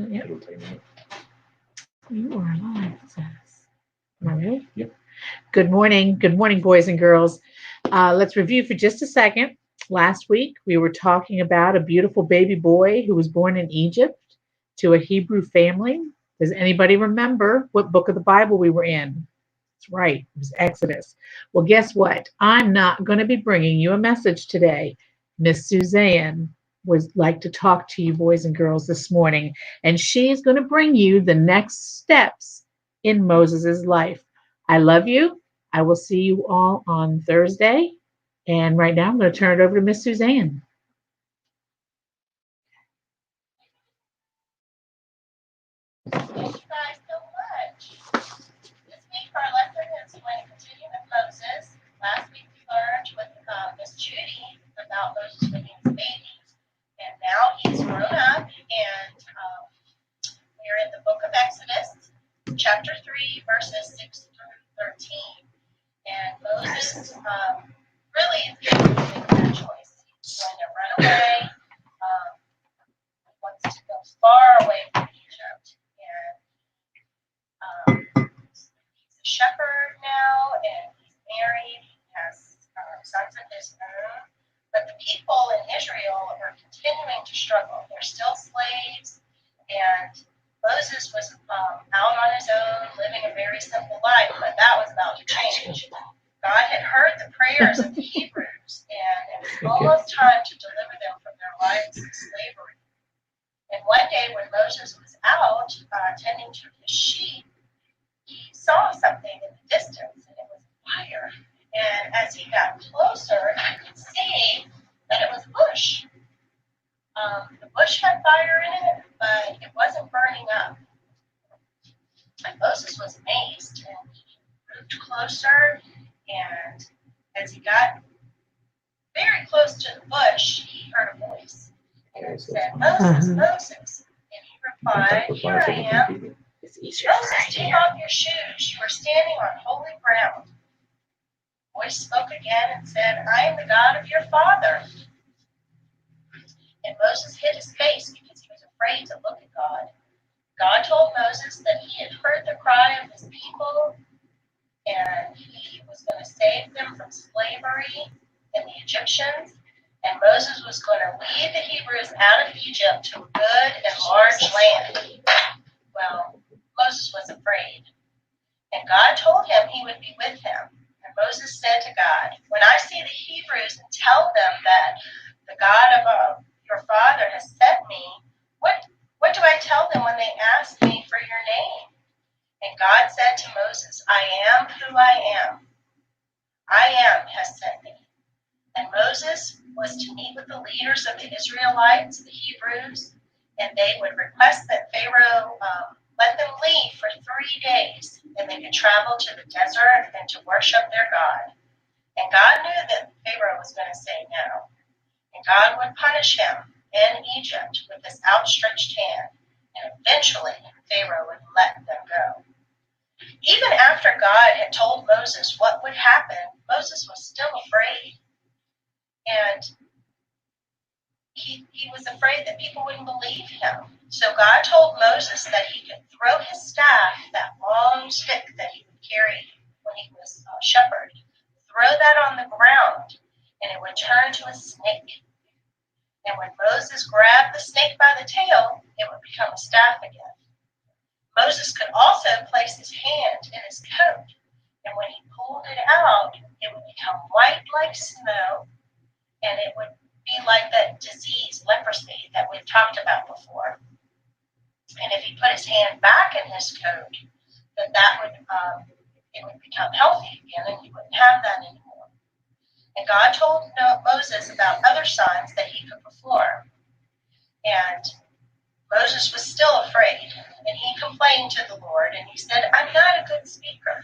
Yep. You are live, it says. Am I ready? Yep. Good morning. Good morning, boys and girls. Let's review for just a second. Last week, we were talking about a beautiful baby boy who was born in Egypt to a Hebrew family. Does anybody remember what book of the Bible we were in? That's right, it was Exodus. Well, guess what? I'm not going to be bringing you a message today. Miss Suzanne would like to talk to you, boys and girls, this morning, and she's going to bring you the next steps in Moses' life. I love you. I will see you all on Thursday. And right now, I'm going to turn it over to Miss Suzanne. Thank you guys so much. This week our lesson is going to continue with Moses. Last week we learned with Miss Judy about Moses when he was a baby. And now he's grown up and we're in the book of Exodus, chapter 3, verses 6 through 13. And Moses really is going to make that choice. He's going to run away. He wants to go far away from Egypt. And he's a shepherd now, and he's married. He has sons of his own. But the people in Israel are continuing to struggle. They're still slaves, and Moses was out on his own, living a very simple life, but that was about to change. God had heard the prayers of the Hebrews, and it was almost time to deliver them from their lives of slavery. And one day when Moses was out tending to his sheep, he saw something in the distance, and it was fire. And as he got closer, he could see that it was a bush. The bush had fire in it, but it wasn't burning up. And Moses was amazed, and he moved closer, and as he got very close to the bush, he heard a voice. And it said, Moses, Moses. And he replied, Here I am. Moses, take off your shoes. You are standing on holy ground. The voice spoke again and said, I am the God of your father. And Moses hid his face because he was afraid to look at God. God told Moses that he had heard the cry of his people and he was going to save them from slavery and the Egyptians. And Moses was going to lead the Hebrews out of Egypt to a good and large land. Well, Moses was afraid. And God told him he would be with him. And Moses said to God, when I see the Hebrews and tell them that the God of your father has sent me, what do I tell them when they ask me for your name? And God said to Moses, I am who I am. I am has sent me. And Moses was to meet with the leaders of the Israelites, the Hebrews, and they would request that Pharaoh let them leave for 3 days, and they could travel to the desert and to worship their God. And God knew that Pharaoh was going to say no. And God would punish him in Egypt with this outstretched hand, and eventually Pharaoh would let them go. Even after God had told Moses what would happen, Moses was still afraid. And he was afraid that people wouldn't believe him. So God told Moses that he could throw his staff, that long stick that he would carry when he was a shepherd, throw that on the ground, and it would turn to a snake. And when Moses grabbed the snake by the tail, it would become a staff again. Moses could also place his hand in his coat, and when he pulled it out, it would become white like snow, and it would be like that disease, leprosy, that we've talked about before. And if he put his hand back in his coat, then it would become healthy again, and he wouldn't have that anymore. And God told Moses about other signs that he could perform. And Moses was still afraid, and he complained to the Lord, and he said, I'm not a good speaker.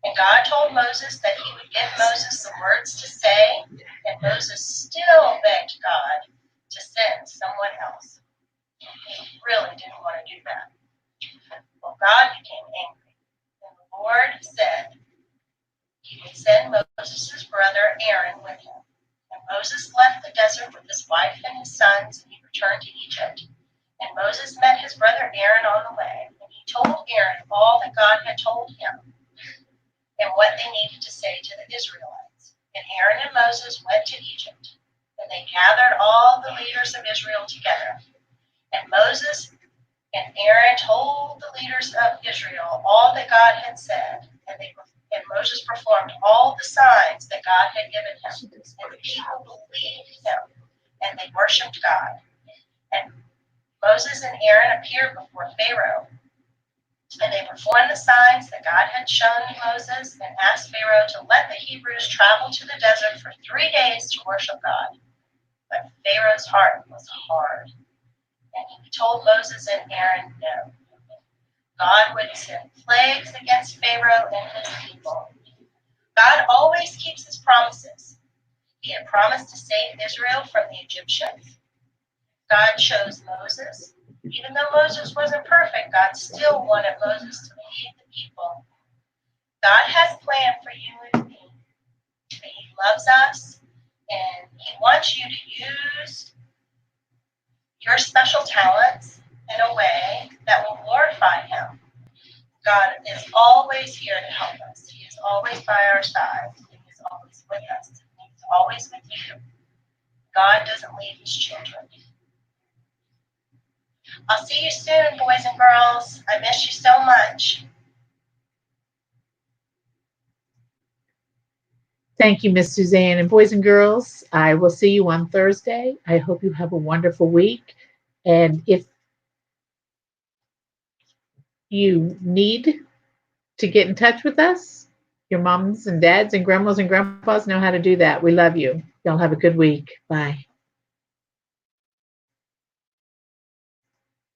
And God told Moses that he would give Moses some words to say, and Moses still begged God to send someone else. He really didn't want to do that. Well, God became angry, and the Lord said he would send Moses' brother Aaron with him. And Moses left the desert with his wife and his sons, and he returned to Egypt. And Moses met his brother Aaron on the way, and he told Aaron all that God had told him and what they needed to say to the Israelites. And Aaron and Moses went to Egypt, and they gathered all the leaders of Israel together. And Moses and Aaron told the leaders of Israel all that God had said, and Moses performed all the signs that God had given him. And the people believed him, and they worshipped God. And Moses and Aaron appeared before Pharaoh, and they performed the signs that God had shown Moses, and asked Pharaoh to let the Hebrews travel to the desert for 3 days to worship God. But Pharaoh's heart was hard, and he told Moses and Aaron no. God would send plagues against Pharaoh and his people. God always keeps his promises. He had promised to save Israel from the Egyptians. God chose Moses. Even though Moses wasn't perfect, God still wanted Moses to lead the people. God has a plan for you and me. He loves us, and he wants you to use your special talents in a way that will glorify him. God is always here to help us. He is always by our side. He is always with us. He is always with you. God doesn't leave his children. I'll see you soon, boys and girls. I miss you so much. Thank you, Miss Suzanne. And boys and girls, I will see you on Thursday. I hope you have a wonderful week. And if you need to get in touch with us, your moms and dads and grandmas and grandpas know how to do that. We love you. Y'all have a good week. Bye.